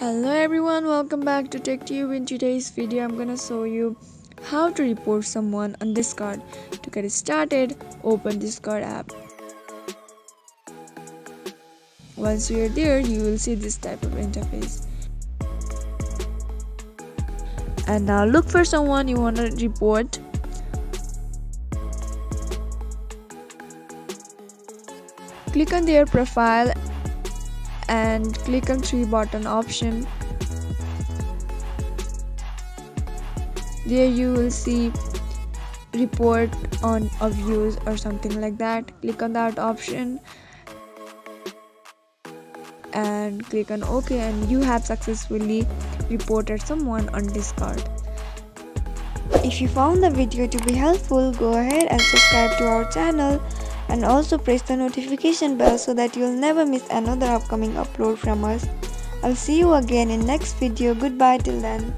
Hello everyone, welcome back to TechTube. In today's video, I'm gonna show you how to report someone on Discord. To get started, open Discord app. Once you're there, you will see this type of interface. And now look for someone you wanna report. Click on their profile and click on three button option. There you will see report on views or something like that. Click on that option and click on OK, and you have successfully reported someone on Discord. If you found the video to be helpful, go ahead and subscribe to our channel and also press the notification bell so that you'll never miss another upcoming upload from us. I'll see you again in next video. Goodbye till then.